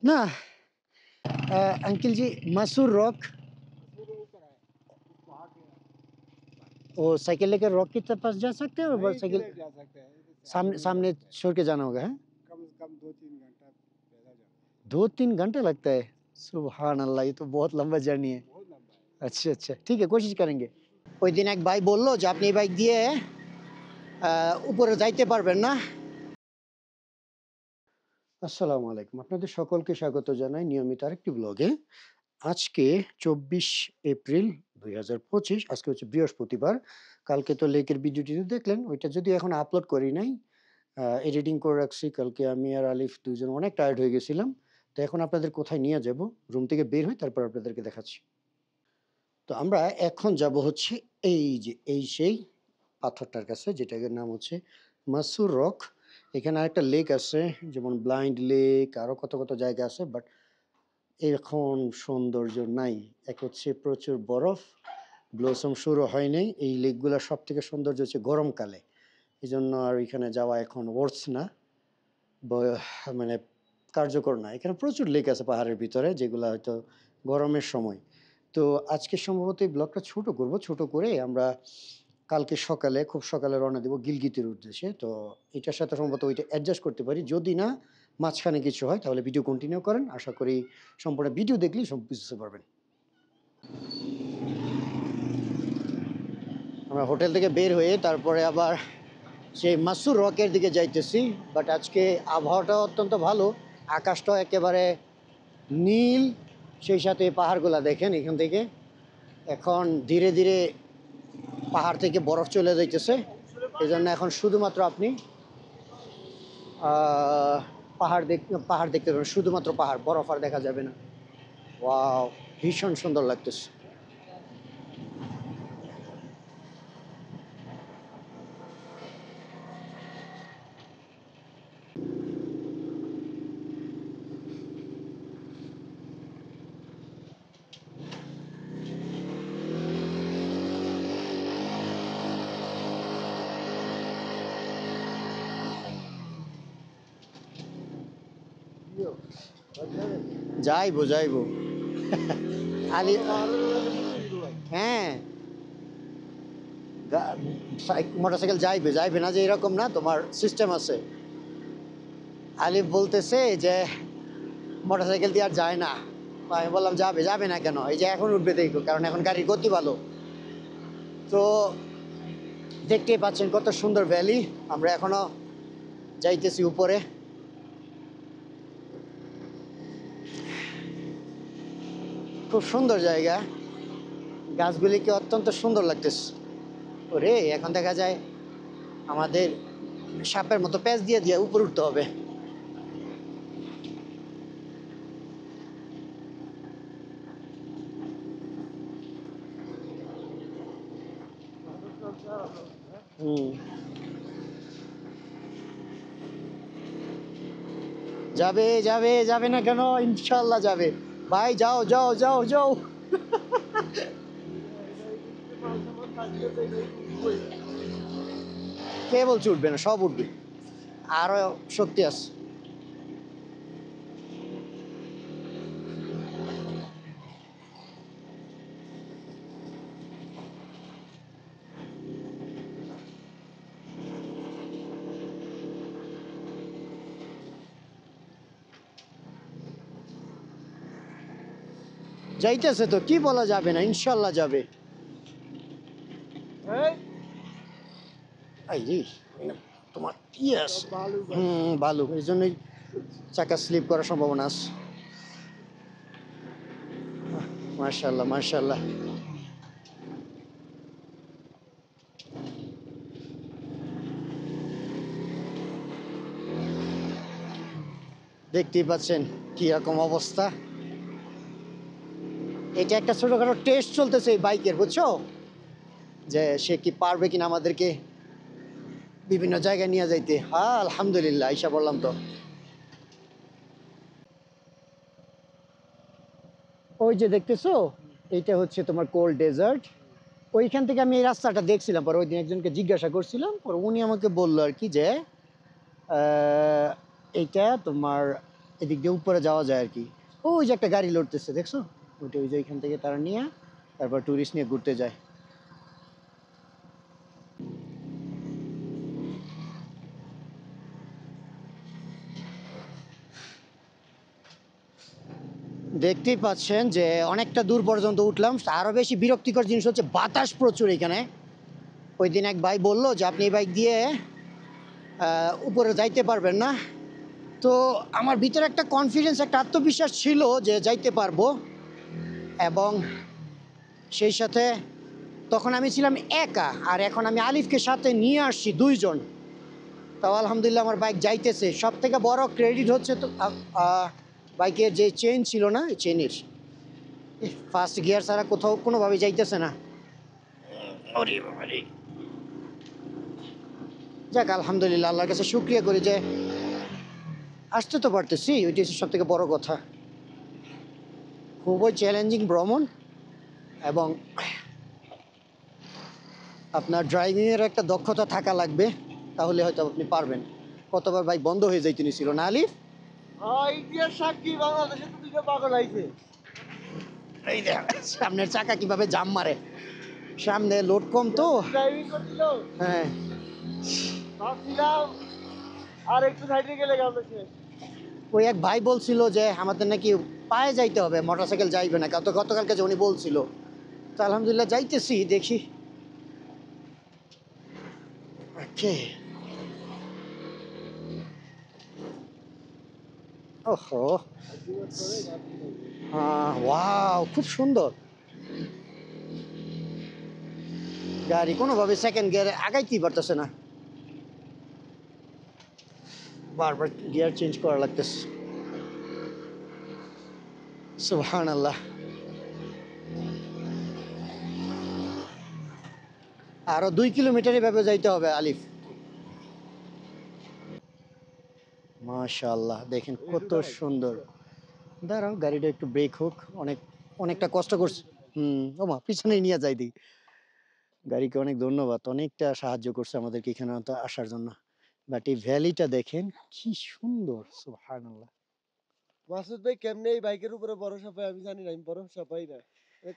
ना अंकल जी मसूर रॉक वो साइकिल लेकर रॉक के पास जा सकते हैं और साइकिल जा सकते हैं सामने सामने छोड़ के जाना होगा है कम से कम 2-3 घंटा 2-3 घंटे लगता है सुभान अल्लाह ये तो बहुत लंबा जर्नी है अच्छा अच्छा ठीक है कोशिश करेंगे ওই দিন এক ভাই বললো যে আপনি এই বাইক দিয়ে উপরে যাইতে পারবেন না আসসালামু আলাইকুম আপনাদের সকলকে স্বাগত জানাই নিয়মিত আরেকটি ব্লগে আজকে 24 এপ্রিল 2025 আজকে হচ্ছে বৃহস্পতিবার কালকে তো লেকের ভিডিওটি দেখলেন ওইটা যদি এখন আপলোড করি নাই এডিটিং করে রাখছি কালকে আমি আর আলিফ দুজন অনেক টায়ার্ড হয়ে গেছিলাম তো এখন আপনাদের কোথায় নিয়ে যাব রুম থেকে বের হই তারপর আপনাদেরকে দেখাচ্ছি তো আমরা এখন যাব হচ্ছে এই যে এই সেই পাথরটার কাছে যেটার নাম হচ্ছে মাসুর রক এখানে আরেকটা লেক আছে যেমন ব্লাইন্ড লেক আরও কত কত জায়গা আছে বাট এখন সৌন্দর্য নাই এক হচ্ছে প্রচুর বরফ ব্লসম শুরু হয় নাই এই লেকগুলোর সব থেকে সৌন্দর্য হচ্ছে গরমকালে এই জন্য আর এখানে যাওয়া এখন ওয়ার্থ না মানে কার্যকর না এখানে প্রচুর লেক আছে পাহাড়ের ভিতরে যেগুলো হয়তো গরমের সময় তো আজকে সম্ভবত এই ব্লগটা ছোট করব ছোট করে আমরা কালকে সকালে খুব সকালে রওনা দেবো গিলগিতের উদ্দেশ্যে তো এটার সাথে সম্ভবত ওইটা অ্যাডজাস্ট করতে পারি যদি না মাঝখানে কিছু হয় তাহলে ভিডিও কন্টিনিউ করেন আশা করি সম্পূর্ণ ভিডিও দেখলেই সব বুঝতে পারবেন আমরা হোটেল থেকে বের হয়ে তারপরে আবার সেই মাসুর রকের দিকে যাইতেছি বাট আজকে আবহাওয়াটা অত্যন্ত ভালো আকাশটাও একেবারে নীল সেই সাথে পাহাড়গুলো দেখেন এখান থেকে এখন ধীরে ধীরে পাহাড় থেকে বরফ চলে যাইতেছে এই জন্য এখন শুধুমাত্র আপনি পাহাড় দেখতে পাবেন শুধুমাত্র পাহাড় বরফ আর দেখা যাবে না ওয়াও ভীষণ সুন্দর লাগতেছে যাইবো যাইবো আলি হ্যাঁ মোটরসাইকেল যাইবে যাইবে না যে এরকম না তোমার সিস্টেম আছে আলিফ বলতেছে যে মোটরসাইকেল দিয়ে আর যায় না আমি বললাম যাবে যাবে না কেন এই যে এখন উঠবে দেখো কারণ এখন গাড়ির গতি ভালো তো দেখতেই পাচ্ছেন কত সুন্দর ভ্যালি আমরা এখনো যাইতেছি উপরে খুব সুন্দর জায়গা গাছগুলিকে অত্যন্ত সুন্দর লাগতেছে ওরে এখন দেখা যায় আমাদের সাপের মতো প্যাঁচ দিয়ে দিয়ে উপরে উঠতে হবে যাবে যাবে যাবে না কেন ইনশাল্লাহ যাবে ভাই যাও যাও যাও যাও কে বলছে উঠবে না সব উঠবে আরো শক্তি আছে যাইতেছে তো কি বলা যাবে না ইনশাল্লাহ যাবে তোমার ইয়েস ভালো এই জন্যই চাকা স্লিপ করার সম্ভাবনা আছে মাশাআল্লাহ মাশাআল্লাহ দেখতেই পাচ্ছেন কি রকম অবস্থা এটা একটা ছোটখাটো টেস্ট চলতেছে এই বাইকের বুঝছো যে সে কি পারবে কিনা আমাদেরকে বিভিন্ন জায়গায় নিয়ে যাইতে হ্যাঁ আলহামদুলিল্লাহ আইসা বললাম তো ওই যে দেখতেছো এইটা হচ্ছে তোমার কোল্ড ডেজার্ট ওইখান থেকে আমি এই রাস্তাটা দেখছিলাম, পরে ওই দিন একজনকে জিজ্ঞাসা করছিলাম, পরে উনি আমাকে বললো আর কি যে আহ, এইটা তোমার এদিক দিয়ে উপরে যাওয়া যায় আর কি। ওই যে একটা গাড়ি লড়তেছে দেখছো, ওইটা ওই যে ওইখান থেকে তারা নিয়ে তারপর ট্যুরিস্ট নিয়ে ঘুরতে যায়। দেখতেই পাচ্ছেন যে অনেকটা দূর পর্যন্ত উঠলাম। আরো বেশি বিরক্তিকর জিনিস হচ্ছে বাতাস প্রচুর এখানে। ওই দিন এক ভাই বললো যে আপনি এই বাইক দিয়ে উপরে যাইতে পারবেন না। তো আমার ভিতরে একটা কনফিডেন্স, একটা আত্মবিশ্বাস ছিল যে যাইতে পারবো, এবং সেই সাথে তখন আমি ছিলাম একা, আর এখন আমি আলিফকে সাথে নিয়ে আসছি 2 জন। তাও আলহামদুলিল্লাহ আমার বাইক যাইতেছে। সব থেকে বড় ক্রেডিট হচ্ছে তো বাইকের যে চেন ছিল না, চেনের ফার্স্ট গিয়ার ছাড়া কোথাও কোনোভাবে যাইতেছে না। যাক আলহামদুলিল্লাহ, আল্লাহর কাছে শুক্রিয়া করি যে আসতে তো পারতেছি, ওইটি হচ্ছে সব থেকে বড় কথা। খুবই চ্যালেঞ্জিং ভ্রমণ, এবং আপনার ড্রাইভিংয়ের একটা দক্ষতা থাকা লাগবে, তাহলে হয়তো আপনি পারবেন। কতবার বাইক বন্ধ হয়ে যাইতে নিছিল না আলিফ? ইতিহাস সাক্ষী বাংলাদেশে তো দুইটা পাগল আইছে। এই দেখ সামনের চাকা কিভাবে জাম মারে, সামনে লোড কম তো। ড্রাইভিং করছিল, হ্যাঁ, ভাবছিলাম আর একটু সাইডে গেলে গেল শেষ। ওই এক ভাই বলছিল যে আমাদের নাকি পায়ে যাইতে হবে, মোটরসাইকেল যাইবে না, তো গতকালকে যে উনি বলছিল। তো আলহামদুলিল্লাহ যাইতেছি, দেখি। ওকে, ওহো, ওয়াও, খুব সুন্দর গাড়ি, কোনোভাবে সেকেন্ড গিয়ারে আগাইতেই পারতেছে না, বারবার গিয়ার চেঞ্জ করা লাগতেছে। সুবহানাল্লাহ। আরো 2 কিলোমিটার এভাবে যাইতে হবে আলিফ। মাশাআল্লাহ, দেখেন কত সুন্দর। দাঁড়াও, গাড়িটা একটু ব্রেক হোক, অনেকটা কষ্ট করছে। ওমা পিছনেই নিয়ে যাই দিই। গাড়িকে অনেক ধন্যবাদ, অনেকটা সাহায্য করছে আমাদেরকে এখানে আসার জন্য। বাট এই ভ্যালিটা দেখেন কি সুন্দর, সুবহানাল্লাহ। মাসুদ ভাই কেমনে এই বাইকের উপরে ভরসা পায় আমি জানি না, আমি ভরসা পাই না।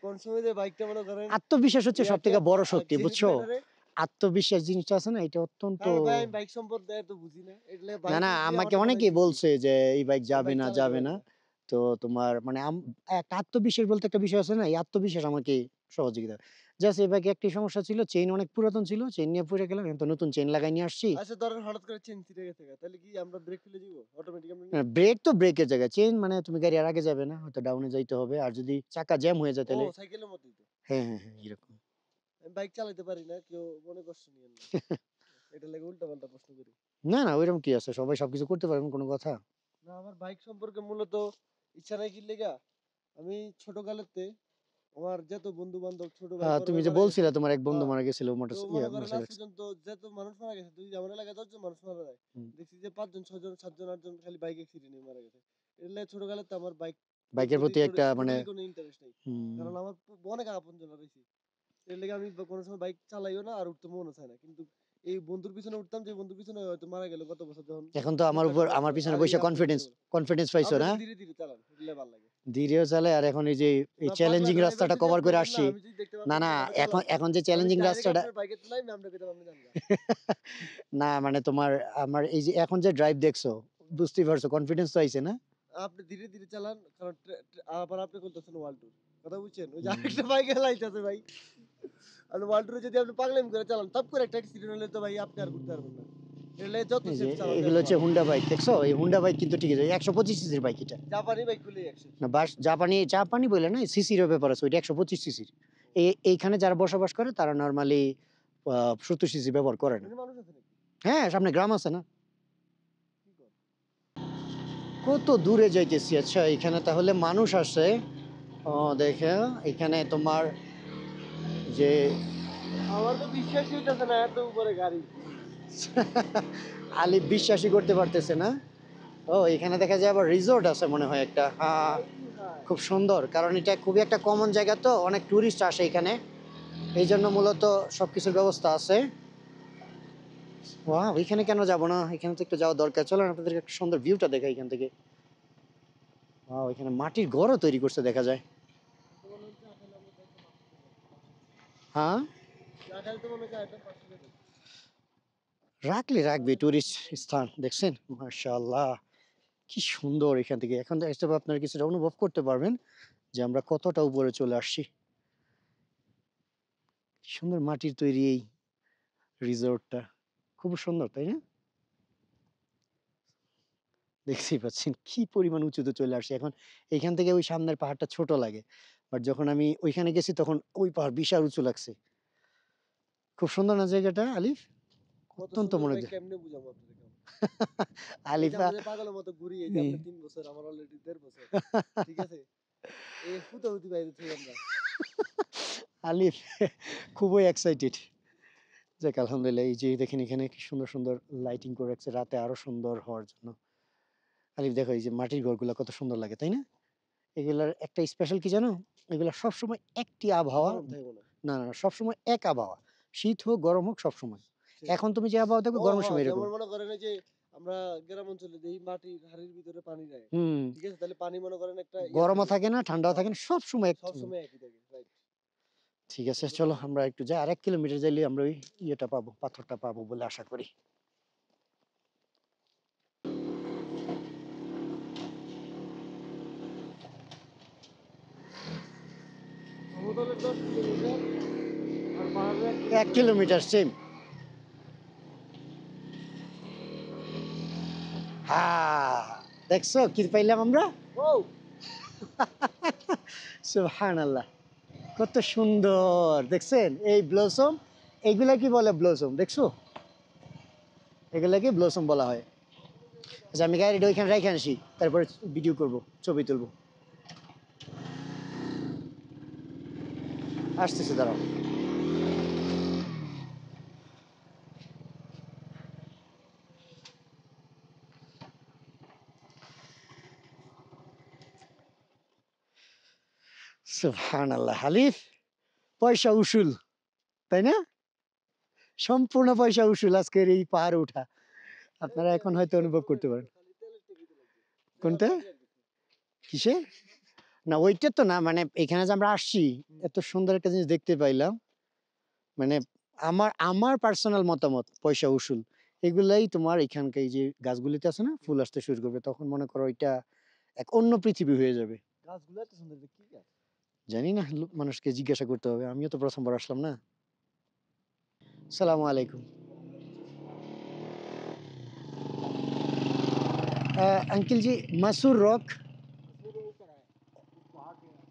কোন সময় যে বাইকটা মনে করেন আত্মবিশ্বাস হচ্ছে সব থেকে বড় শক্তি, ঝিলিক বুঝছো? ব্যাটারে। আত্মবিশ্বাস জিনিসটা আছে না, এটা অত্যন্ত। কারণ ভাই আমি বাইক সম্পর্কে এত বুঝি না, এগুলো না বাইক না, দিয়ে আমাকে আমাকে অনেকেই বানাইছে কি বলছে যে এই বাইক আমি যাবে বাইক না, চালাতে যাবে পারি না। না। তো তোমার মানে একটা আত্মবিশ্বাস বলতে একটা বিষয় আছে না, এই আত্মবিশ্বাস আমাকে সহযোগিতা। জাস্ট এই বাইকে একটি সমস্যা ছিল, চেইন অনেক পুরাতন ছিল, চেইন নিয়ে পড়ে গেলাম, এখন তো নতুন চেইন লাগাই নিয়ে আসছি। আচ্ছা ধরেন হঠাৎ করে চেন ছিঁড়ে গেছে গা, তাহলে কি আমরা ব্রেক ফেলে দিব অটোমেটিক আমরা নিব? ব্রেক তো ব্রেকের জায়গায়, চেইন মানে তুমি গাড়ি আর আগে যাবে না, হয়তো ডাউনে যাইতে হবে, আর যদি চাকা জ্যাম হয়ে যায় ও তাহলে। সাইকেলের মতোই তো। হ্যাঁ হ্যাঁ হ্যাঁ, এরকম। আমি বাইক চালাতে পারি না, কেউ মনে কষ্ট নিয়েন না। এটা লাগে উল্টা পাল্টা প্রশ্ন করি। না না, ওইরকম কি আছে, সবাই সবকিছু করতে পারবেন, কোনো কথা। না আমার বাইক সম্পর্কে মূলত ইচ্ছা নাই কি লেগা, আমি ছোটকালেতে আমার যত বন্ধু বান্ধব ছোট ভাই বড় তুমি ভাই যে মারা গেছে। বলছিলে তোমার এক বন্ধু হ্যাঁ, মারা গেছিল তো মনে করেন আজ পর্যন্ত যত মানুষ মারা গেছে, তুই আমার এলাকায় 10 জন মানুষ মারা যায়, দেখছি যে 5 জন 6 জন 7 জন 8 জন খালি বাইক অ্যাক্সিডেন্টে মারা গেছে। এর ছোটকালেতে আমার বাইকের প্রতি একটা মানে টোটালি কোনো ইন্টারেস্ট নাই। কারণ আমার অনেক আপনজন রয়েছে। এর লেগে আমি কোনো সময় বাইক চালাইও না, আর উঠতে মনও চায় না। কিন্তু এই বন্ধুর পিছনে উঠতাম, যে বন্ধুর পিছনে হয়তো মারা গেল গত বছর যখন এখন তো আমার উপর, দুর্ঘটনা আমার ঘটলো, পিছনে আর এই বসে আপনার কনফিডেন্স পিছনে বলো। কনফিডেন্স পাইছো আপনি না? তো ধীরে ধীরে চালান, এগুলো ভালো লাগে। ধীরেও চালায়, আর এখন এই যে এই না পাগলা চ্যালেঞ্জিং ড্রাইভার রাস্তাটা যদি কভার আপনি করে হইতেন না, আসছি। আমি যদি দেখতে না পারতাম না, যে আপনি এখন চালান, এখন যে আমি চ্যালেঞ্জিং ডাইরেক্ট রাস্তাটা আপনার বাইকে তুলাই আমরা কইতাম আপনি জানগা। না মানে তোমার, আমার এই যে এখন যে ড্রাইভ দেখছো, বুঝতেই পারছো কনফিডেন্স তো আইছে না? আপনি ধীরে ধীরে চালান, কারণ আবার আপনি বলতেছেন ওয়ার্ল্ড ট্যুর কথা বুঝছেন, ওই যে হুম। আরেকটা বাইক লাইতেছে ভাই। আর ওয়ার্ল্ড ট্যুরে যদি আপনি পাগলামি করে চালান, টপ করে একটা অ্যাক্সিডেন্ট হলে তো ভাই আপনি আর ঘুরতে পারবেন না। এলে যত এই যে সেফ চালান এগুলো তত হচ্ছে ভালো। হুন্ডা বাইক, দেখছো? এই হুন্ডা বাইক কিন্তু ঠিক আছে, 125 সিসির বাইক এটা। জাপানি বাইক গুলি 100। না বাস, জাপানি জাপানি বলে না, সিসির ব্যাপার আছে, ওইটা 125 সিসির। এইখানে যারা বসবাস করে তারা নর্মালি 70 সিসি ব্যবহার করে না। এখানে মানুষ আছে নাকি? হ্যাঁ, সামনে গ্রাম আছে না? কি কর? কত দূরে যাইতেছি। আচ্ছা, এখানে তাহলে মানুষ আসে। ও দেখে, এখানে তোমার যে আমার তো বিশ্বাসই হইতাছে না এত উপরে গাড়ি। আলিফ বিশ্বাসই করতে পারতেছে না। ও এখানে দেখা যায় আবার রিসোর্ট আছে মনে হয় একটা। হ্যাঁ, হাই হাই। খুব সুন্দর, কারণ এটা খুবই একটা কমন জায়গা, তো অনেক টুরিস্ট আসে এখানে। এই জন্য মূলত সবকিছুর ব্যবস্থা আছে। ওয়াও! এখানে কেন যাব না? এখানে তো একটু যাওয়া দরকার। চলেন আপনাদেরকে একটা সুন্দর ভিউটা দেখাই এখান থেকে। ওয়াও! এখানে মাটির ঘরও তৈরি করছে দেখা যায়। তো মনে হচ্ছে আসলে আমরা যাইতে পারতেছি না। হ্যাঁ? রাখাল তো মনে হয় এটা পারতেছি না। রাখবে টুরিস্ট স্থান। দেখছেন? মাশাআল্লাহ! কি সুন্দর এখান থেকে। এখন দেখতে আপনারা কিছুটা অনুভব করতে পারবেন যে আমরা কতটা উপরে চলে আসছি। কি সুন্দর মাটির তৈরি এই রিসোর্টটা। খুব সুন্দর, তাই না? দেখতেই পাচ্ছেন কি পরিমাণ উঁচুতে চলে আসছি। এখন এইখান থেকে ওই সামনের পাহাড়টা ছোট লাগে। বাট যখন আমি ওইখানে গেছি তখন ওই পাহাড় বিশাল উঁচু লাগছে। খুব সুন্দর না জায়গাটা আলিফ? কত অত্যন্ত সুন্দর ভাই মনোজ্ঞ। কেমনে বুঝাবো আপনাদেরকে আমি? এই যে আলিফা আমরা যে পাগলের মতো ঘুরি, এই যে ই আপনার ৩ বছর, আমার অলরেডি ১.৫ বছর। ঠিক আছে? এই হুতাহুতি বাইরে থই আমরা। আলিফ খুবই এক্সাইটেড। যাক আলহামদুলিল্লাহ এই যে দেখেন এখানে কি সুন্দর, সুন্দর লাইটিং করে রাখছে রাতে আরো সুন্দর হওয়ার জন্য। আলিফ দেখো এই যে মাটির ঘরগুলা কত সুন্দর লাগে, তাই না? এগুলার একটা স্পেশাল কি জানো? এগুলা সবসময় একটি আবহাওয়া গরম থাকে মনে হয়। না, সবসময় এক আবহাওয়া। শীত হোক, গরম হোক সবসময়। সেই। এখন তুমি যে আবহাওয়া দেখবে ও হ গরমের সময় এরকম। যেমন মনে করেন এই যে আমরা গ্রাম অঞ্চলে দেই মাটির হাড়ির ভিতরে পানি নেয়। হুম, ঠিক আছে? তাহলে পানি মনে করেন একটা ইয়া গরমও থাকে। থাকে না, ঠান্ডাও হ্যাঁ, থাকে না, সবসময় এক সবসময় একই থাকে। রাইট। ঠিক আছে সুন্দর চলো লাগে। আমরা একটু যাই। আর ১ কিলোমিটার যাইলে আমরা ওই ইয়েটা পাবো, পাথরটা পাবো বলে আশা করি। সমতলের ১০ কিলোমিটার আর পাহাড়ের ১ ১ কিলোমিটার। Kilometre same. হ্যাঁ, দেখছো কি পাইলাম আমরা? ও! সুবহানাল্লাহ! কত সুন্দর দেখছেন? এই ব্লসম, এগুলা কি বলে ব্লসম দেখছো? এগুলাকে ব্লসম বলা হয়। আচ্ছা আমি গাড়িটা ওইখানে রাইখা আসি। তারপরে ভিডিও করব, ছবি তুলব। আসতেছি দাঁড়াও। সুবহানাল্লাহ! হালিফ পয়সা উসুল, তাই না? সম্পূর্ণ পয়সা উসুল আজকের এই পাহাড়ে ওঠা। এই আপনারা যে এখন হয়তো রিক্সা অনুভব ভাড়া করতে কিন্তু পারেন। খালি তেলের টিকিট লাগবে। তেল আর কোনটা? পানি লাগবে। কিসে? না ওইটা তো না মানে এখানে যে আমরা আসছি হুম। এত সুন্দর একটা জিনিস দেখতে পাইলাম। মানে আমার পার্সোনাল মতামত পয়সা উসুল। এগুলাই তোমার এখানকার এই যে গাছগুলিতে আছে না ফুল আসতে শুরু করবে তখন মনে করো এটা এক অন্য পৃথিবী হয়ে যাবে। গাছগুলো এত সুন্দর এটা কি গাছ? জানি না মানুষকে জিজ্ঞাসা করতে হবে। আমিও তো ১ম বার আসলাম না। আসসালামু আলাইকুম। अंकल जी मसूर रॉक मसूर वो ऊपर है। उस पहाड़ पे है।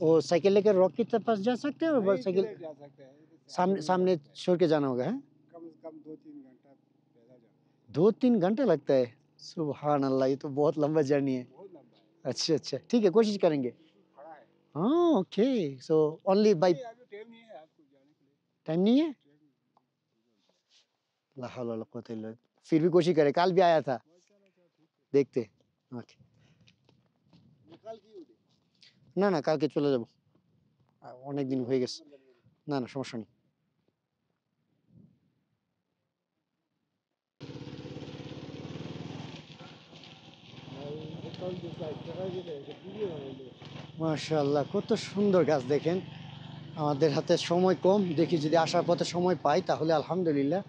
वो साइकिल लेकर रॉक की पास जा सकते हैं और नहीं साइकिल सीधे जा सकते हैं। इधर से आगे सामने नहीं जा सामने सकते हैं। छोड़ के जाना होगा है? कम से कम 2-3 घंटा पैदल जाना है। 2-3 घंटे लगता है। सुबहान अल्लाह ये तो बहुत लंबा जर्नी है। बहुत लंबा है। अच्छा अच्छा ठीक है कोशिश करेंगे। बिल्कुल खड़ा है। हाँ ओके सो ओनली बाय नहीं अभी टाइम नहीं है आपको जाने के लिए। टाइम नहीं है? टाइम नहीं है। ला हौला वला कुव्वता इल्ला बिल्लाह। फिर भी कोशिश करें कल भी आया था बस चलो चलो ठीक है। देखते। ओके निकाल की उड़े। না না কালকে চলে যাব অনেক দিন হয়ে গেছে। ऊपर लग रही না সমস্যা নেই। है। अकाउंट के साइड टका दिले वीडियो बनाइले। মাশাআল্লাহ কত সুন্দর গাছ দেখেন। আমাদের হাতে সময় কম দেখি যদি আসার পথে সময় পাই তাহলে আলহামদুলিল্লাহ।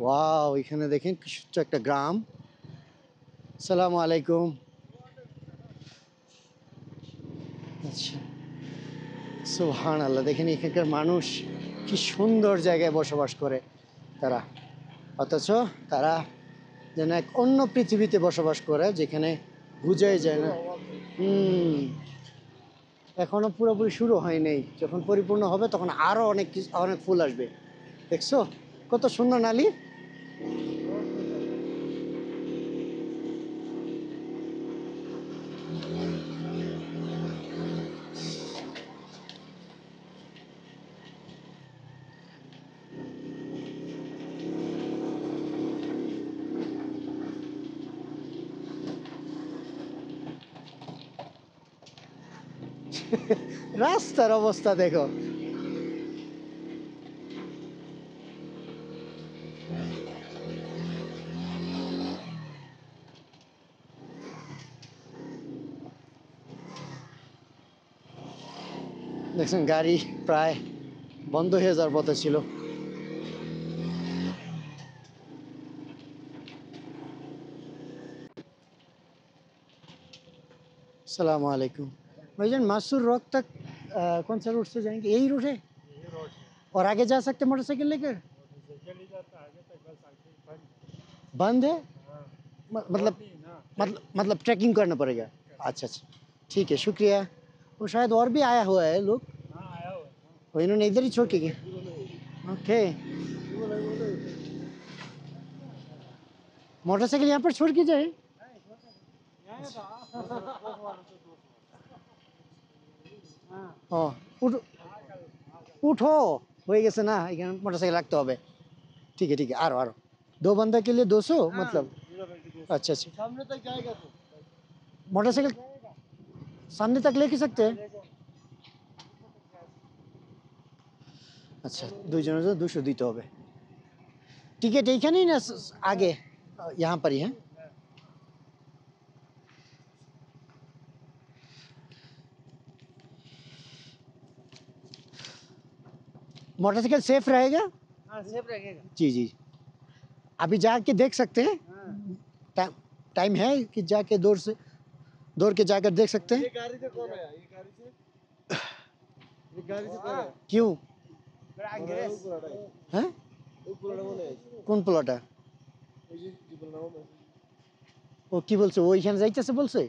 ওয়াও এখানে দেখেন কি সুন্দর একটা গ্রাম। আসসালামু আলাইকুম। আচ্ছা সুবহানাল্লাহ দেখেন এখানকার মানুষ কি সুন্দর জায়গায় বসবাস করে তারা, অথচ তারা যেন এক অন্য পৃথিবীতে বসবাস করে যেখানে বুঝাই যায় না। হুম এখনো পুরোপুরি শুরু হয় নাই, যখন পরিপূর্ণ হবে তখন আরো অনেক অনেক ফুল আসবে। দেখছো কত সুন্দর নালি। बहुत सुंदर। রাস্তার অবস্থা দেখো দেখছেন গাড়ি প্রায় বন্ধ হয়ে যাওয়ার পথে ছিল। सलाम वालेकुम भाईजान मासूर रोड तक कौन सा रूट से जाएंगे? यही रूट है और आगे जा सकते मोटरसाइकिल लेकर? बंद है मतलब ट्रैकिंग करना पड़ेगा। अच्छा अच्छा ठीक है शुक्रिया। वो शायद और भी आया हुआ है लोग, वो इन्होंने इधर ही छोड़ के गए। ओके मोटरसाइकिल यहाँ पर छोड़ के जाए। ও উঠো উঠো হয়ে গেছে না, এখানে মোটরসাইকেল রাখতে হবে। ठीक है ठीक है, आ रहा दो बंदा के लिए 200 मतलब। अच्छा अच्छा सामने तक जाएगा तो मोटरसाइकिल सामने तक लेके सकते हैं? আচ্ছা দুইজনের জন্য 200 দিতে হবে। টিকিট এইখানেই না আগে यहाँ पर ही है? मोटरसाइकिल सेफ रहेगा? हाँ सेफ रहेगा। जी जी अभी जाके देख सकते हैं? टाइम टाइम है कि जाके दौड़ के जाकर देख सकते हैं? ये गाड़ी से कौन आया? ये गाड़ी से कौन आया? क्यों ग्रेस हैं? ऊपर मने কোন প্লটা? এই যে জীবন নাম ও কি বলছে, ও ওইখানে যাইতেছে বলছে?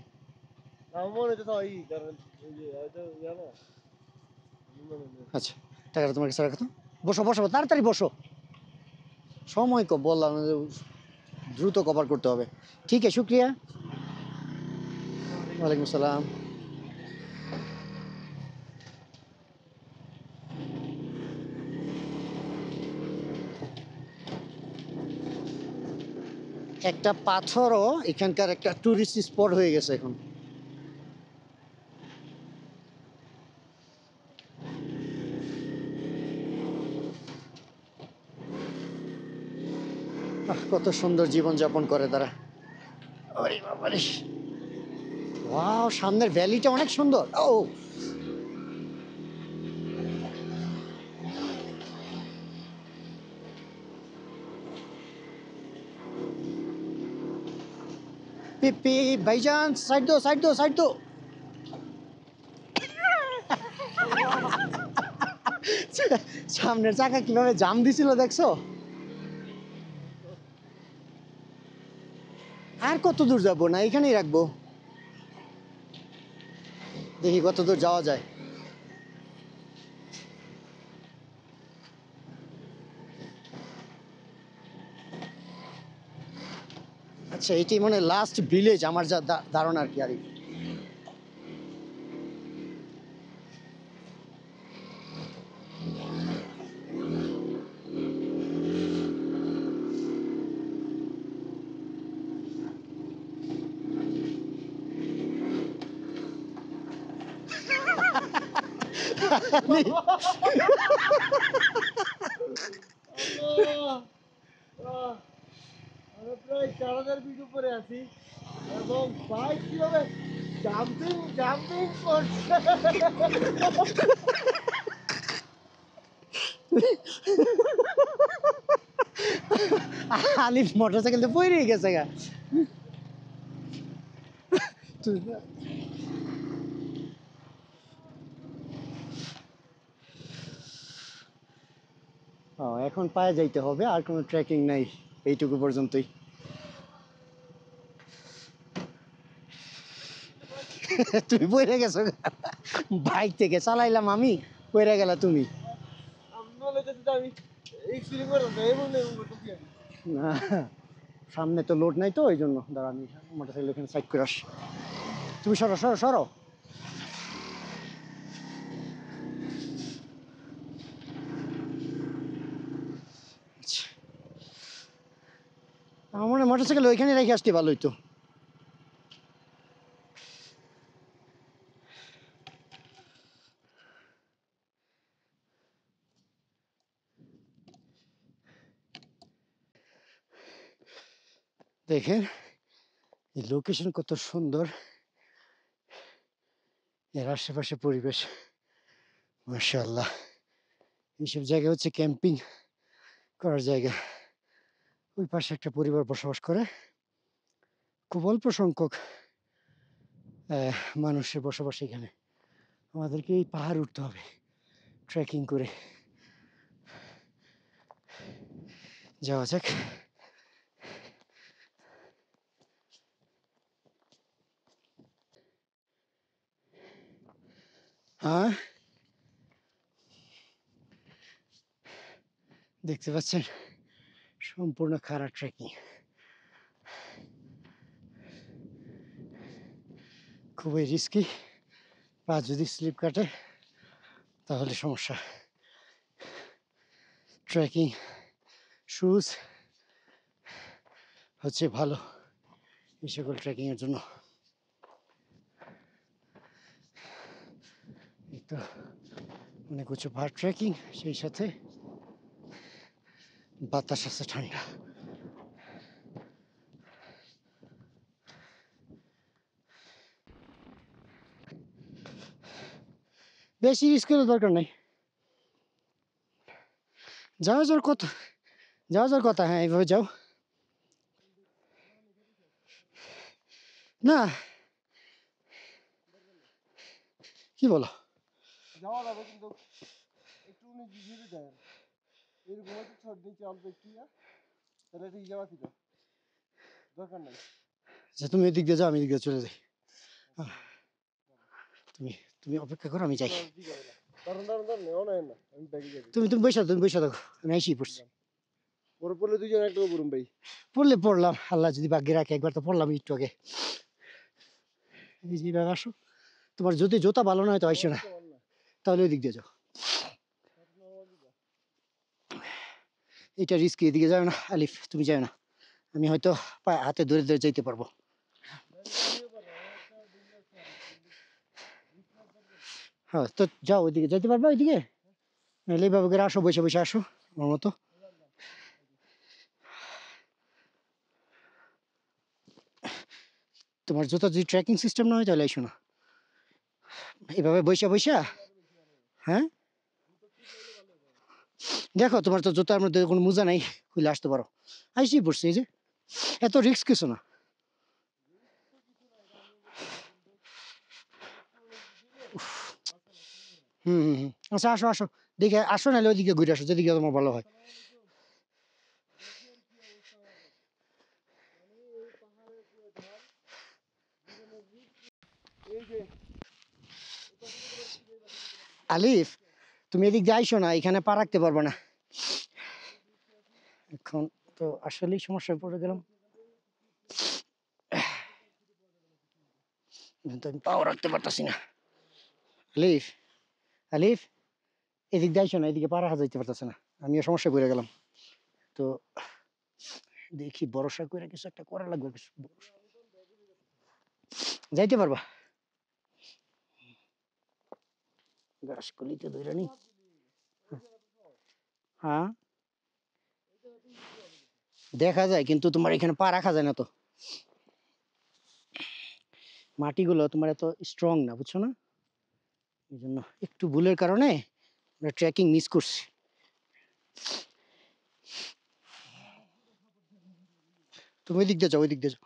নাম মনে তো এই কারণ এই যে এটা জানো আচ্ছা টাকাটা তোমার কাছে রাখো তো। বসো বসো তাড়াতাড়ি বসো, সময় কো বললাম না যে দ্রুত কভার করতে হবে। ঠিক আছে শুক্রিয়া। ওয়ালাইকুম আসসালাম। একটা পাথরও এখানকার একটা টুরিস্ট স্পট হয়ে গেছে এখন। কত সুন্দর জীবন যাপন করে তারা। ওরে বাবারে ওয়াও সামনের ভ্যালিটা অনেক সুন্দর। ও পিপি ভাইজান সাইড দো সাইড দো সাইড দো। সামনের চাকা কিভাবে জাম দিছিল দেখছো? আর কত দূর যাবো, না এখানেই রাখবো, দেখি কত দূর যাওয়া যায়। আচ্ছা এটি মানে লাস্ট ভিলেজ আমার যা ধারণা আর কি। আর আমরা প্রায় 4000 ফিট উপরে আছি এবং বাইক কিভাবে জাম্পিং জাম্পিং করছে। আলিফ মোটরসাইকেল তো পড়ে গেছে গা। ও এখন পায়ে যাইতে হবে, আর কোনো ট্রেকিং নাই এইটুকু পর্যন্তই। তুমি পড়ে গেছো বাইক থেকে, চালাইলাম আমি, পড়ে গেলা তুমি। আমি বলে যেতে আমি এক্সপিরিয়েন্স করলাম এই বলে করতেছি আমি। না সামনে তো লোড নাই তো ওই জন্য। দাঁড়া আমি মোটরসাইকেল এখানে সাইড করে আস। তুমি সরো সরো সরো। আমার মনে হয় মোটরসাইকেল ওইখানে রেখে আসতে ভালো হইতো। দেখেন এই লোকেশন কত সুন্দর, এর আশেপাশে পরিবেশ মাশাআল্লাহ, এইসব জায়গা হচ্ছে ক্যাম্পিং করার জায়গা। ওই পাশে একটা পরিবার বসবাস করে। খুব অল্প সংখ্যক মানুষের বসবাস এখানে। আমাদেরকে এই পাহাড় উঠতে হবে ট্রেকিং করে। যাওয়া যাক। হ্যাঁ, দেখতে পাচ্ছেন সম্পূর্ণ খাড়া ট্রেকিং, খুবই রিস্কি। পা যদি স্লিপ কাটে তাহলে সমস্যা। ট্রেকিং শুজ হচ্ছে ভালো এই সকল ট্রেকিং এর জন্য। তো অনেক উঁচু পাহাড় ট্রেকিং, সেই সাথে বাতাস আছে ঠান্ডা। বেশি রিস্ক করার দরকার নাই। যাওয়া যাওয়ার কথা, যাওয়া যাওয়ার কথা, হ্যাঁ এইভাবে যাও। না, কি বলো? যাওয়া যাবে কিন্তু একটু ধীরে যায়। এরকম হয়তো ছট নিচে অল্প একটু তাহলে ঠিক যাওয়া ছিল, দরকার নাই। আচ্ছা, তুমি এদিক দিয়ে যাও, আমি এদিক দিয়ে চলে যাই। তুমি তুমি অপেক্ষা করো, আমি যাই। দাঁড়ান দাঁড়ান দাঁড়ান, নেও না না, আমি ব্যাগে যাবি। তুমি তুমি বসে থাকো, আমি আইসি পড়ছি। পরে পড়লে দুইজন একটা করুন ভাই। পড়লে পড়লাম, আল্লাহ যদি ভাগ্যে রাখে, একবার তো পড়লাম একটু আগে। এই যে এভাবে আসো, তোমার যদি জুতা ভালো না হয় তো আইসো না, তাহলে ওই দিক দিয়ে যাও। এটা রিস্কি, এদিকে যাও না আলিফ, তুমি যাও না, আমি হয়তো হাতে ধরে ধরে যাইতে পারবো। হ্যাঁ, তো যাও ওইদিকে, যাইতে পারবো ওইদিকে, নাহলে এইভাবে করে আসো, বসে বসে আসো আমার মতো। তোমার জুতা যদি ট্র্যাকিং সিস্টেম না হয় তাহলে আইসো না, এভাবে বৈশা বৈশা। হ্যাঁ, দেখো তোমার তো জুতার মধ্যে কোনো মোজা নাই, খুলে আসতে পারো। আইসি পড়ছি, এই যে এত রিস্ক কিছু না। হুম হুম হুম, আচ্ছা আসো আসো, দেখে আসো, নাহলে ওইদিকে ঘুরে আসো, যেদিকে তোমার ভালো হয়। আলিফ, তুমি এদিক দিয়ে আইসো না, এখানে পা রাখতে পারবে না। এখন তো আসলেই সমস্যায় পড়ে গেলাম, এখন তো আমি পাও রাখতে পারতাছি না। আলিফ, আলিফ, এদিক দিয়ে আইসো না, এদিকে পা রাখা যাইতে পারতেছে না, আমিও সমস্যায় পড়ে গেলাম। তো দেখি ভরসা করে কিছু একটা করা লাগবে, কিছু যাইতে পারবা। গাছ কলিতে ধরে নি। হ্যাঁ, দেখা যায় কিন্তু তোমার এখানে পা রাখা যায় না তো, মাটিগুলো তোমার এত স্ট্রং না, বুঝছো না, এই জন্য একটু ভুলের কারণে আমরা ট্রেকিং মিস করছি। তুমি ওই দিক দিয়ে যাও, ওই দিক দিয়ে যাও।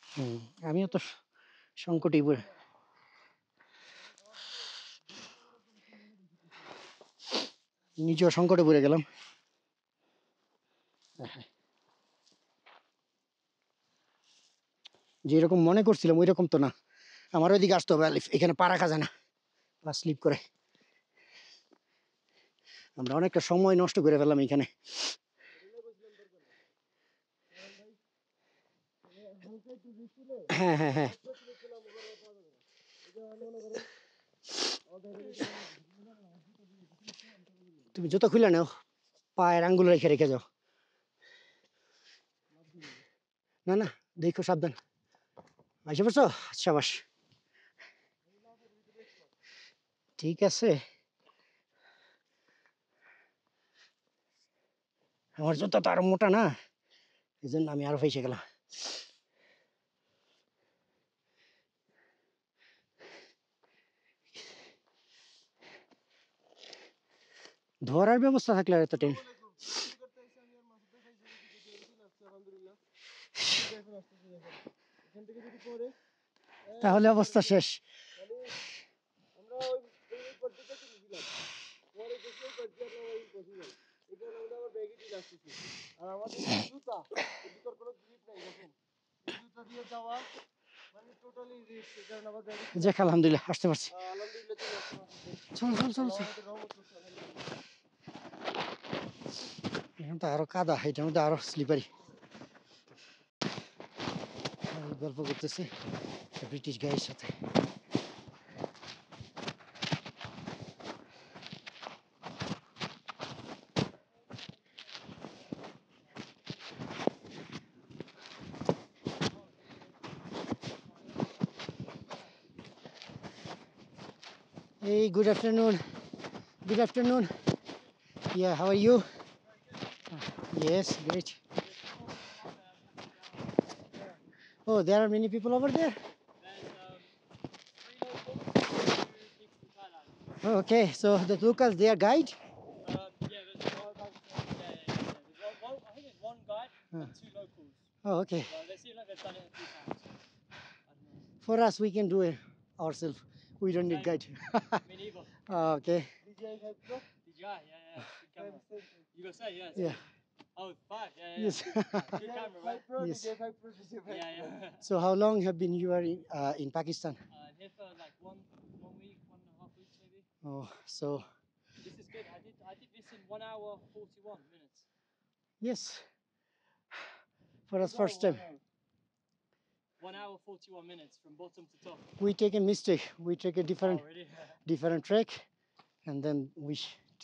হম, আমিও তো সংকটেই পড়ে, নিজেও সংকটে পড়ে গেলাম। যেরকম মনে করছিলাম ওই রকম তো না, আমার ওইদিকে আসতে হবে আলিফ, এখানে পা রাখা যায় না, পা স্লিপ করে। আমরা অনেকটা সময় নষ্ট করে ফেললাম এখানে। হ্যাঁ হ্যাঁ হ্যাঁ, তুমি জুতো খুলে নাও, পায়ের আঙ্গুল রেখে রেখে যাও। না না, দেখো সাবধান। আইসা পড়ছো, সাবাস, ঠিক আছে। আমার জুতা তো আরো মোটা না, এই জন্য আমি আরো ফেসে গেলাম। ধরার ব্যবস্থা থাকলে আর এত টেন আসসালামু আলাইকুম। ছুটি করতে এসে আমি আর মাসুদ ভাই খাইছি কিছু কিছু চলে আসছে আলহামদুলিল্লাহ। এই যে এখন আসতেছে দেখেন। এখান থেকে যদি পরে তাহলে একবারে অবস্থা পুরো শেষ। মানে আমরা ওই পর্যায়ে চলে গেছিলাম। পরে দেখি ওই পর্যায়ে নামা ইম্পসিবল। এই কারণে আমরা আবার ব্যাগে চলে আসতেছি। আর আমাদের এই যে জুতা, এই জুতার কোনো গ্রিপ নাই দেখেন। এই জুতা দিয়ে যাওয়া মানে টোটালি রিস্ক। এই কারণে আবার ব্যাগে চলে যাক আসতেছি। আলহামদুলিল্লাহ আসতে পারছি। আলহামদুলিল্লাহ চলে আসছে মাসুদ ভাই। চলো চলো চলো আল্লাহ চলো। আমাদের রহমত করছে আলহামদুলিল্লাহ। এখানে তো আরো কাদা, এটার মধ্যে আরো স্লিপারি। গল্প করতেছে ব্রিটিশ গাইয়ের সাথে। Hey, good afternoon. Good afternoon. Yeah, how are you? Yes, great. Oh, there are many people over there. Oh, okay, so the locals, they are guide. Oh, okay. For us, we can do it ourselves. We don't need guide. Oh, okay. DJI 5 Pro? You go say yes. Yeah. Oh, five. Yeah. Yes. Good camera, 5 right? Pro, Yes. DJI 5 Pro, DJI 5 Pro. Yeah. So how long have been you are in Pakistan? Here for like one week, 1.5 weeks maybe. Oh, so This is good. I did this in 1 hour 41 minutes. yes, for us first time. 1 hour 41 minutes from bottom to top. We take a mistake. We take a different Already. track, and then we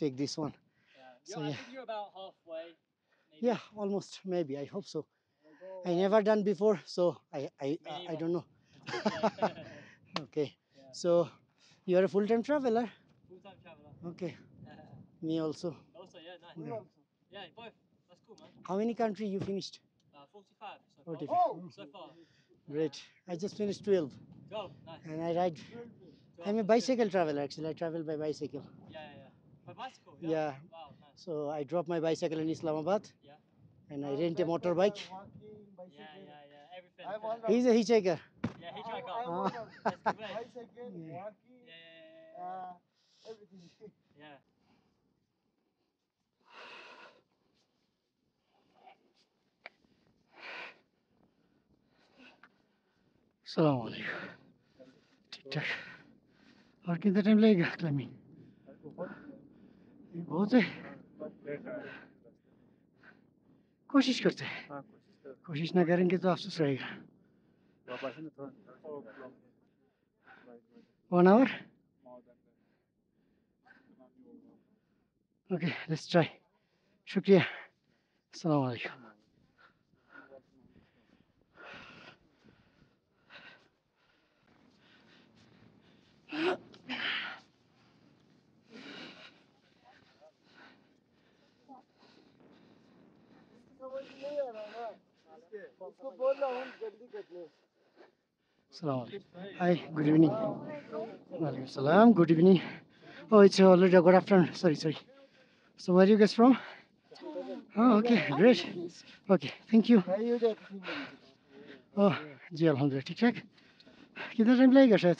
take this one. So, I yeah. think you're about halfway. Maybe. Yeah, almost. Maybe. I hope so. I never done before, so I neither. don't know. Yeah. Okay. Yeah. So you are a full-time traveler. Full-time traveler. Okay. Me also. Also, yeah, nice. Yeah. Yeah, both. That's cool, man. How many country you finished? 45 so 45. far. Oh! So far. Great. I just finished 12, 12. Nice. and I ride. 12, I'm a that's good. bicycle traveler. Actually, I travel by bicycle. Yeah. By bicycle? Yeah. Wow, nice. So I drop my bicycle in Islamabad. Yeah. And I rent a motorbike. Walking, bicycle. Yeah. Everything. I'm all He's a hitchhiker. Yeah, hitchhiker. I'm Ah. all around. That's good, mate. Bicycle, Yeah. walking, everything. Yeah. Assalamu alaikum. ठीक ठाक। और कितना time लगेगा climbing? बहुत है। कोशिश करते हैं। कोशिश ना करेंगे तो अफसोस रहेगा। 1 hour? Okay, let's try. शुक्रिया। अस्सलाम वालेकुम। समझ नहीं आ रहा ना उसको बोल रहा हूँ जल्दी कर ले Assalamu alaikum. Hi, good evening. Walaikum salam, good evening. Oh, it's already good afternoon. Sorry. So where are you guys from? Oh, okay, great. Okay, thank you. Oh, जी अल्हम्दुलिल्लाह ठीक ठाक। कितना टाइम लगेगा शायद?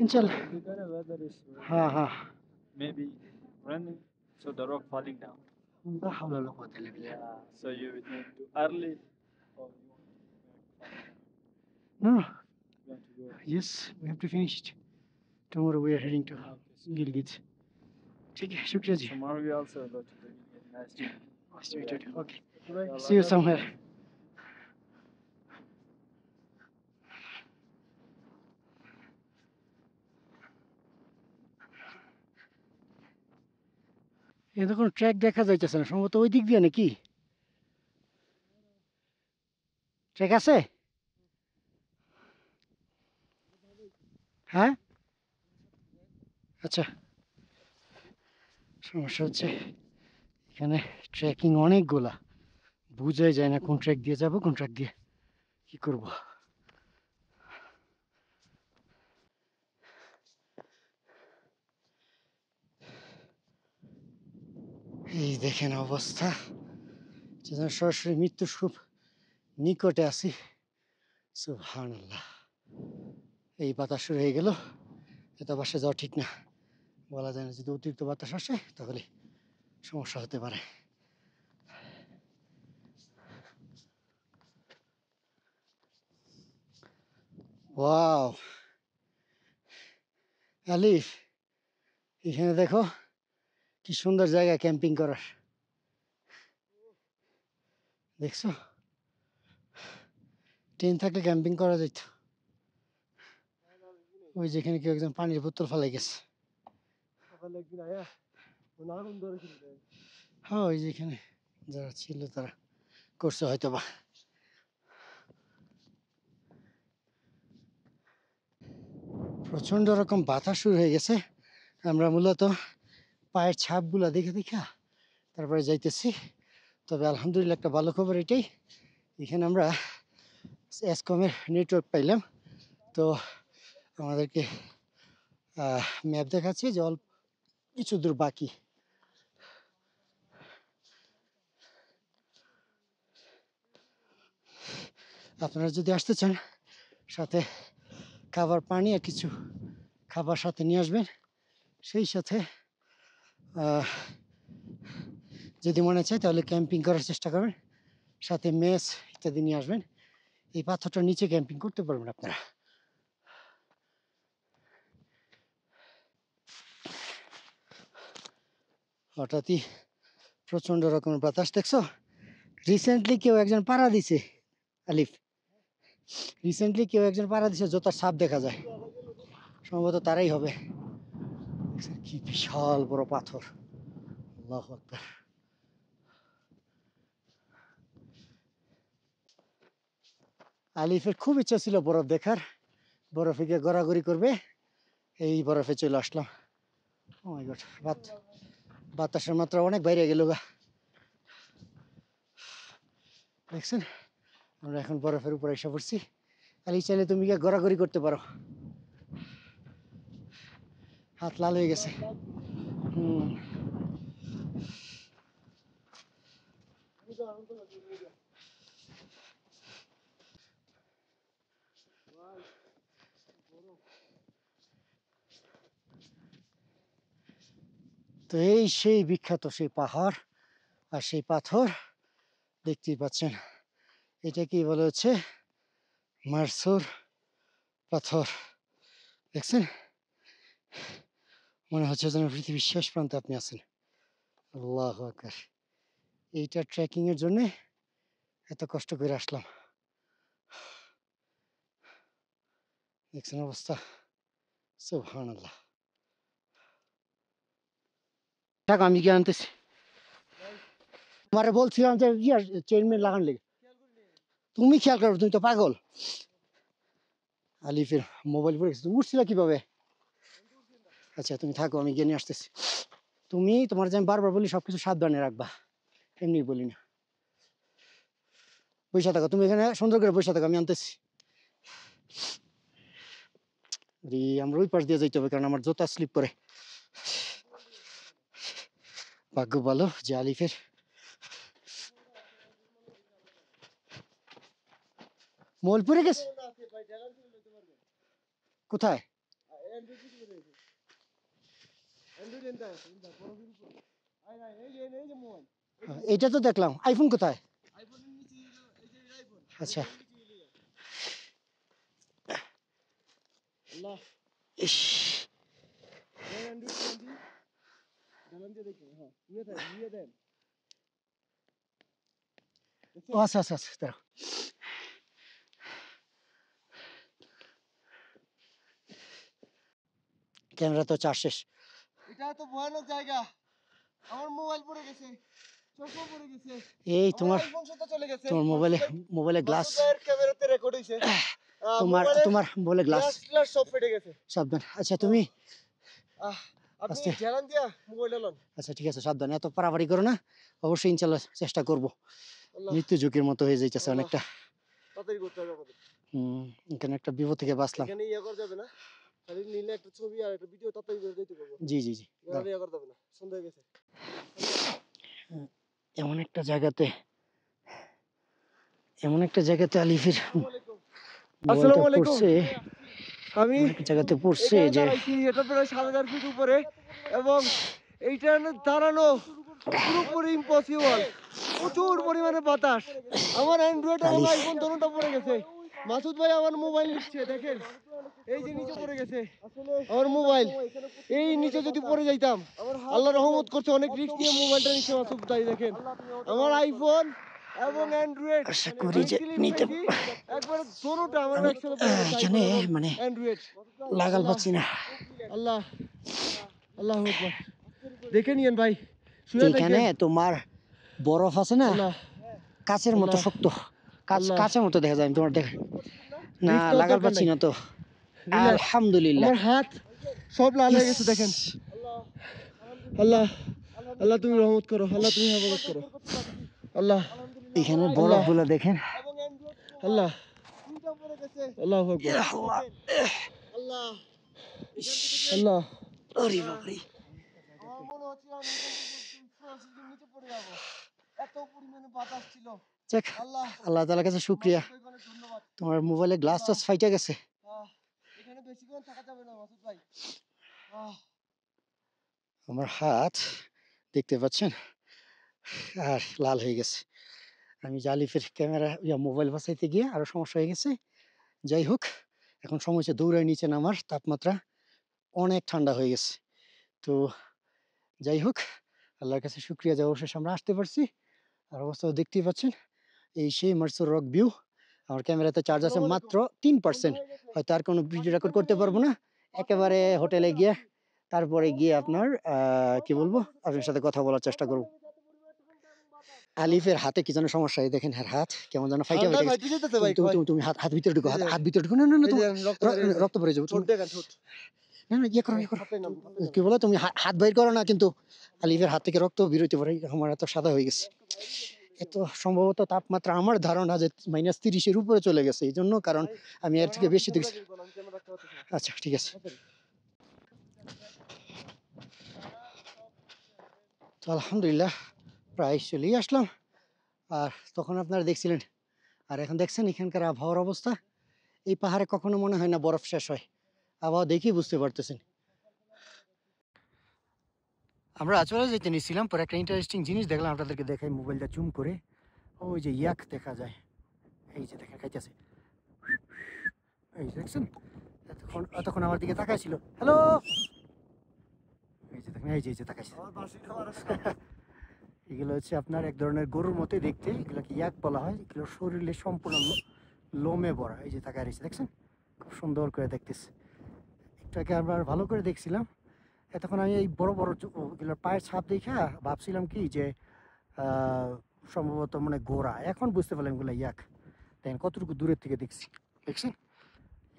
इंशाल्लाह। हाँ। Maybe running, so the rock falling down. لا حول ولا قوة إلا بالله. So you would need to early, or No, you want to go. yes, we have to finish it. Tomorrow we are heading to Gilgit. ठीक है, शुक्रिया जी. Tomorrow we also go to the nice gym. Nice to meet you. Okay, see you somewhere. এটা কোনো track দেখা যাইতেছে না, সম্ভবত ওই দিক দিয়ে নাকি ট্র্যাক আছে? হ্যাঁ, আচ্ছা। সমস্যা হচ্ছে এখানে ট্রেকিং অনেকগুলা, বুঝাই যায় না কোন ট্র্যাক দিয়ে যাব, কোন ট্র্যাক দিয়ে কি করব। এই দেখেন অবস্থা, যেন সরাসরি মৃত্যুর খুব নিকটে আছি। সুবহানাল্লাহ, এই বাতাস শুরু হয়ে গেল। এত বাসে যাওয়া ঠিক না, বলা যায় না, যদি অতিরিক্ত বাতাস আসে তাহলে সমস্যা হতে পারে। ওয়াও আলিফ, এখানে দেখো কি সুন্দর জায়গা ক্যাম্পিং করার, দেখছো? ট্রেন থাকলে ক্যাম্পিং করা যেত। ওই যেখানে কেউ একজন পানির বোতল ফেলাই গেছে। সকালে একদিন আয়া ও আগুন ধরেছিল রে। হ্যাঁ, ওই যেখানে যারা ছিল তারা করছে হয়তো বা। প্রচন্ড রকম বাতাস শুরু হয়ে গেছে। আমরা মূলত পায়ের ছাপগুলা দেখে দেখা তারপরে যাইতেছি। তবে আলহামদুলিল্লাহ একটা ভালো খবর এটাই, এখানে আমরা এসকমের নেটওয়ার্ক পাইলাম। তো আমাদেরকে ম্যাপ দেখাচ্ছে যে অল্প কিছু দূর বাকি। আপনারা যদি আসতে চান, সাথে খাবার পানি আর কিছু খাবার সাথে নিয়ে আসবেন। সেই সাথে যদি মনে চায় তাহলে ক্যাম্পিং করার চেষ্টা করবেন, সাথে মেস ইত্যাদি নিয়ে আসবেন। এই পাথরটার নিচে ক্যাম্পিং করতে পারবেন আপনারা। হঠাৎই প্রচন্ড রকমের বাতাস, দেখছো? রিসেন্টলি কেউ একজন পাড়া দিছে আলিফ, রিসেন্টলি কেউ একজন পাড়া দিছে, জোতার ছাপ দেখা যায়, সম্ভবত তারাই হবে। কি বিশাল বড় পাথর, আল্লাহু আকবার। আলিফের খুব ইচ্ছা ছিল বরফ দেখার, বরফে গিয়ে ঘোরাঘুরি করবে, এই বরফে চলে আসলাম। ও মাই গড, বাতাসের মাত্রা অনেক বাইরে গেল গা, দেখছেন? আমরা এখন বরফের উপরে এসে পড়ছি। আলি চাইলে তুমি গিয়ে ঘোরাঘুরি করতে পারো। হাত লাল হয়ে গেছে। তো এই সেই বিখ্যাত সেই পাহাড় আর সেই পাথর দেখতেই পাচ্ছেন। এটা কি বলে হচ্ছে মারসুর পাথর, দেখছেন? মনে হচ্ছে যেন পৃথিবীর শেষ প্রান্তে আপনি আছেন। আল্লাহু আকবার। এইটা ট্রেকিং এর জন্য এত কষ্ট করে আসলাম, দেখছেন অবস্থা? সুবহানাল্লাহ। টাকা আমি গিয়ে আনতেছি। আমারে বলছিলাম যে চেনমেন লাগান লেগে, তুমি খেয়াল করো, তুমি তো পাগল। আলিফের মোবাইল পড়ে গেছে, তুমি উঠছিল কিভাবে? আচ্ছা তুমি থাকো, আমি গিয়ে নিয়ে আসতেছি। তুমি, তোমার যে আমি বারবার বলি সবকিছু সাবধানে রাখবা, এমনি বলি না। পয়সা থাকো, তুমি এখানে সুন্দর করে পয়সা থাকো, আমি আনতেছি। আমরা ওই পাশ দিয়ে যাইতে হবে, কারণ আমার জুতা স্লিপ করে। ভাগ্য ভালো যে আলিফের মোল পড়ে গেছে। কোথায়? এটা তো দেখলাম, আইফোন কোথায়? আচ্ছা ইস, ও আচ্ছা আচ্ছা আচ্ছা, দাঁড়াও। ক্যামেরা তো চার্জ শেষ। এটা তো ভয়ানক জায়গা, আমার মোবাইল পড়ে গেছে, চশমা পড়ে গেছে, এই আমার তোমার আইফোন সুদ্ধা চলে গেছে, তোমার মোবাইলে গ্লাস, মাসুদের ক্যামেরাতে রেকর্ড হইছে, তোমার মোবাইলে গ্লাস গ্লাস সব ফেটে গেছে। সাবধান। আচ্ছা তুমি আপনি আস্তে। জানান দিয়া মোবাইল লন। আচ্ছা ঠিক আছে, সাবধান, এত পারাপারি করো না। অবশ্যই ইনশাল্লাহ চেষ্টা করব। আল্লাহ মৃত্যু ঝুঁকির মতো হয়ে যাইতেছে আল্লাহ, অনেকটা। তাড়াতাড়ি করতে হবে আমাদের। এখানে একটা বিপদ থেকে বাঁচলাম। এখানে ইয়ে করা যাবে না, খালি নিলে একটা ছবি আর একটা ভিডিও তাড়াতাড়ি করে দিতে পারবো। জি জি জি, ইয়ে করা যাবে না, সন্ধ্যা হয়ে গেছে। এমন একটা জায়গাতে আলিফের মোবাইলটা আসসালামু আলাইকুম। পড়ছে, আমি এমন একটা জায়গাতে পড়ছে এখানে যে দাঁড়াইছি, এটা প্রায় ৭,০০০ ফিট উপরে এবং এইটা দাঁড়ানো পুরোপুরি ইম্পসিবল। প্রচুর পরিমাণে বাতাস। আমার অ্যান্ড্রয়েড এবং আলিফ আইফোন দোনোটা পড়ে গেছে। মাসুদ ভাই আমার মোবাইল নিচ্ছে, দেখেন এই যে নিচে পড়ে গেছে আমার মোবাইল। এই নিচে যদি পড়ে যাইতাম, আল্লাহ রহমত করছে, অনেক রিস্ক নিয়ে মোবাইলটা নিচ্ছে মাসুদ ভাই। দেখেন আমার আইফোন এবং অ্যান্ড্রয়েড, আশা করি আমি যে স্লিপ নিতে খাইছি একবার, দোনোটা আমার আমি একসাথে পড়ে গেছে, এখানে আইফোন এবং মানে অ্যান্ড্রয়েড। লাগাল পাচ্ছি না। আল্লাহ আল্লাহ আকবার। দেখে নিয়েন ভাই, শুয়ে এখানে দেখেন। তোমার বরফ আছে না, আল্লাহ কাচের মতো আল্লাহ, শক্ত, আল্লাহ। কাচের মতো দেখা যায়। আমি তোমার দেখা না রিস্ক নেওয়ার লাগাল দরকার পাচ্ছি নাই। না তো। রিল্যাক্স। আলহামদুলিল্লাহ। আমার হাত সব লাল হয়ে গেছে, দেখেন। আল্লাহ আল্লাহ তুমি রহমত করো, আল্লাহ তুমি হেফাজত করো। আল্লাহ এখানে বরফ গুলো দেখেন। আল্লাহ আল্লাহু আকবার। আল্লাহ আল্লাহ ওরে বাবারে। আমার মনে হচ্ছিল আমি এখান থেকে সরাসরি নিচে পড়ে যাবো, এত পরিমাণে বাতাস ছিল। যাক, আল্লাহ আল্লাহ তাআলার কাছে শুকরিয়া, মাসুদ ভাইকে অনেক ধন্যবাদ। তোমার মোবাইলে গ্লাস টাস ফাইটা গেছে। এখানে বেশিক্ষণ থাকা যাবে না মাসুদ ভাই। আহ আমার হাত দেখতে পাচ্ছেন আর লাল হয়ে গেছে। আমি জালিফের ক্যামেরা মোবাইল বাঁচাইতে গিয়ে আরো সমস্যা হয়ে গেছে। যাই হোক, এখন সময় হচ্ছে দৌড়ায় নিচে নামার। তাপমাত্রা অনেক ঠান্ডা হয়ে গেছে। তো যাই হোক, আল্লাহর কাছে শুক্রিয়া যে অবশেষে আমরা আসতে পারছি। আর অবস্থা দেখতেই পাচ্ছেন, এই সেই মার্সুর রক ভিউ। আমার ক্যামেরাতে চার্জ আছে মাত্র 3%, হয়তো আর কোনো ভিডিও রেকর্ড করতে পারবো না। একেবারে হোটেলে গিয়ে তারপরে গিয়ে আপনার কি বলবো, আপনার সাথে কথা বলার চেষ্টা করবো। আলিফের হাতে কি যেন সমস্যা, এই দেখেন হাত কেমন যেন ফাইটা ঠান্ডা ফাইটা গেছে। ফাইটে যেতেছে ভাই। তুমি হাত ভিতরে ঢুকো, এই যে, হাত ভিতরে ঢুকো। না না না, এই তোমার যে রক্ত বের হয়েছে। রক্ত পড়ে যাবে। ঠোঁট দেখেন, ঠোঁট। না না, ইয়ে করো হাতে নাম, হাতে নাম। কি বলো, তুমি হাত বাইর করো না, কিন্তু আলিফের হাত থেকে রক্ত বেরোতে পারে। আমার এত সাদা হয়ে গেছে। এত সম্ভবত তাপমাত্রা আমার ধারণা যে -30-এর উপরে চলে গেছে, এই জন্য। কারণ আমি এর থেকে বেশি দেখছি। আচ্ছা ঠিক আছে। তো আলহামদুলিল্লাহ প্রায় চলেই আসলাম। আর তখন আপনারা দেখছিলেন, আর এখন দেখছেন এখানকার আবহাওয়ার অবস্থা। এই পাহাড়ে কখনো মনে হয় না বরফ শেষ হয়। আবহাওয়া দেখেই বুঝতে পারতেছেন। আমরা চলে যেতে নিয়েছিলাম, পরে একটা ইন্টারেস্টিং জিনিস দেখলাম, আপনাদেরকে দেখাই মোবাইলটা জুম করে। ওই যে ইয়াক দেখা যায়, এই যে দেখেন খাইতেছে, এই যে দেখছেন। এতক্ষণ আমার দিকে তাকাইছিল, হ্যালো, এই যে দেখেন, এই যে তাকাইছে। এগুলো হচ্ছে আপনার এক ধরনের গরুর মতোই দেখতে, এগুলোকে ইয়াক বলা হয়। এগুলো শরীরে সম্পূর্ণ লোমে ভরা। এই যে তাকায় রয়েছে, দেখছেন, খুব সুন্দর করে দেখতেছে। একটাকে আমরা ভালো করে দেখছিলাম। এতক্ষণ আমি এই বড় বড় এগুলোর পায়ের ছাপ দেখা ভাবছিলাম কি যে সম্ভবত মানে গোড়া। এখন বুঝতে পারলাম এগুলো ইয়াক। দেখেন কতটুকু দূরের থেকে দেখছি, দেখছেন।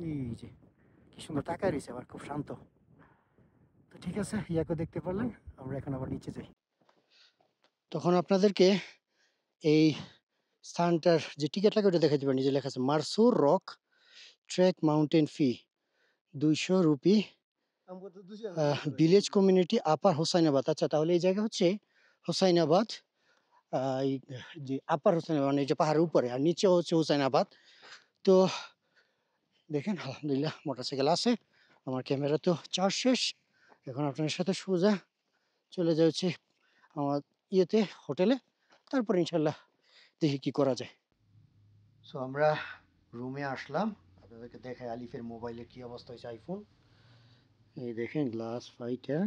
এই যে কি সুন্দর তাকায় রয়েছে, আবার খুব শান্ত। তো ঠিক আছে, ইয়াকও দেখতে পারলেন। আমরা এখন আবার নিচে যাই। তখন আপনাদেরকে এই স্থানটার যে টিকিট লাগে ওটা দেখাতে পারি। নিজে লেখা আছে মারসুর রক ট্রেক মাউন্টেন ফি 200 রুপি, ভিলেজ কমিউনিটি আপার হোসাইনাবাদ। আচ্ছা, তাহলে এই জায়গা হচ্ছে হোসাইনাবাদ। এই যে আপার হোসাইনাবাদ মানে এই যে পাহাড়ের উপরে, আর নিচে হচ্ছে হোসাইনাবাদ। তো দেখেন আলহামদুলিল্লাহ মোটরসাইকেল আছে, আমার ক্যামেরা তো চার্জ শেষ। এখন আপনার সাথে সোজা চলে যাচ্ছে আমার ইয়েতে, হোটেলে। তারপর ইনশাল্লাহ দেখি কি করা যায়। সো আমরা রুমে আসলাম, আপনাদেরকে দেখাই আলিফের মোবাইলের কি অবস্থা হয়েছে। আইফোন এই দেখেন গ্লাস ফাইটা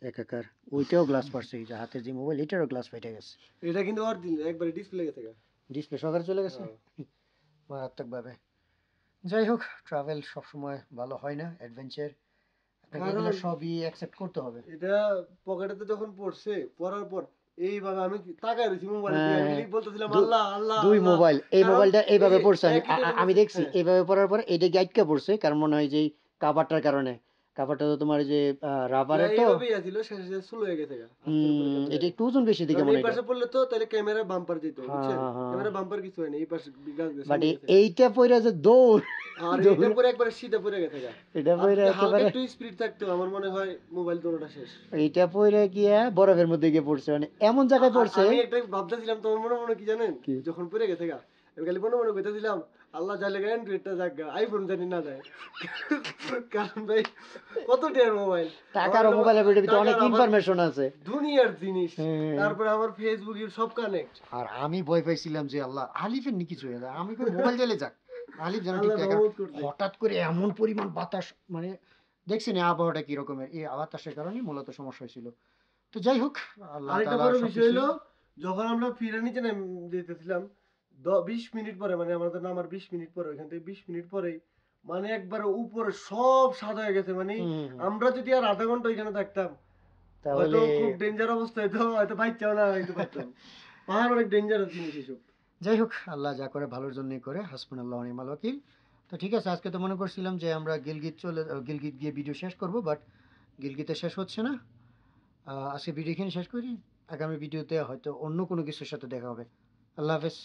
একাকার। ওইটাও গ্লাস পারছে, এই যে হাতের যে মোবাইল, এটারও গ্লাস ফাইটা গেছে। এটা কিন্তু অরিজিনাল, একবারে ডিসপ্লে গেছে। ডিসপ্লে সকালে চলে গেছে মারাত্মক ভাবে। যাই হোক, ট্রাভেল সবসময় ভালো হয় না, অ্যাডভেঞ্চার আপনাকে সবই অ্যাকসেপ্ট করতে হবে। এটা পকেটেতে যখন পড়ছে, পড়ার পর এইভাবে আমি তাকায় রইছি মোবাইলের দিকে, আমি বলতেছিলাম আল্লাহ আল্লাহ। দুই মোবাইল, এই মোবাইলটা এইভাবে এই যে পড়ছে, একই টাইমে আমি পড়ছে। দেখছি এইভাবে পড়ার পরে এটা গাইডকে পড়ছে, কারণ মনে হয় যে কাভারটার কারণে। কাভারটা তো তোমার এই যে না, রাবারের তো। এইভাবেই আছিল, শেষে স্লো হয়ে গেছে গা, আস্তের উপরে কেমনে এটা জানি। একটু ওজন বেশি দিকে কারণ মনে এই হয় এটা। পাশে পড়লে তো তাহলে ক্যামেরা বাম্পার যেত, হ্যাঁ বুঝছেন? হ্যাঁ হ্যাঁ। ক্যামেরা বাম্পার কিছু হয়নি, এই পাশে গাছ গেছে বাট নিয়ে গেছে গা। এইটা পইরা যে দৌড়, আর এইটা দৌড় পরে একবারে সিধা পড়ে গেছে গা। এটা আর পইরা যদি হালকা একেবারে, একটু স্পিড থাকতো আমার মনে হয় মোবাইল দোনোটা শেষ। এইটা পইরা গিয়া বরফের মধ্যে গিয়ে পড়ছে, মানে এমন জায়গায় আর পড়ছে। আমি একটা ভাবতেছিলাম, তোমার মনে মনে কি জানেন, কি? যখন পড়ে গেছে গা, আমি খালি মনে মনে কইতেছিলাম আল্লাহ জালে গা অ্যান্ড্রয়েডটা যাক গা, আইফোন জানি না যায়। কারণ ভাই কত টিয়ার মোবাইল, টাকার মোবাইলের ভিতরে অনেক টাকার আবার ইনফরমেশন আছে। দুনিয়ার জিনিস, হ্যাঁ। তারপরে আমার ফেসবুক সব কানেক্ট। আর আমি ভয় পাইছিলাম যে আল্লাহ আলিফের নি কিছু হয়ে যায়, আমি কই মোবাইল জ্বালে যাক, আলিফ যেন ঠিক আল্লাহ থাকে। রহমত করছে। হঠাৎ করে এমন পরিমাণ বাতাস, মানে দেখছি না আবহাওয়াটা কি রকমের, এই বাতাসের কারণে মূলত সমস্যা হয়েছিল। তো যাই হোক, আল্লাহ আরেকটা তাআলা বড় বিষয় সবকিছু। হলো, যখন আমরা ফিরে নিচে যেতেছিলাম 20 মিনিট পরে, মানে আমাদের নামার 20 মিনিট পরে, ওইখান থেকে 20 মিনিট পরে মানে একবার উপরে সব সাদা হয়ে গেছে, মানে আমরা যদি আর আধা ঘন্টা ওইখানে থাকতাম হয়তো তাহলে খুব ডেঞ্জার অবস্থা হইতো, হয়তো বাইচাও না হইতে পারতাম। পাহাড় অনেক ডেঞ্জারাস জিনিস এসব। যাই হোক, আল্লাহ যা করে ভালোর জন্যই করে, হাসবুনাল্লাহ ওয়া নি'মাল ওয়াকিল। তো ঠিক আছে, আজকে তো মনে করছিলাম যে আমরা গিলগিত গিয়ে ভিডিও শেষ করব, বাট গিলগিতে শেষ হচ্ছে না। আজকে ভিডিও এখানে শেষ করি, আগামী ভিডিওতে হয়তো অন্য কোনো কিছুর সাথে দেখা হবে। আল্লাহ হাফেজ।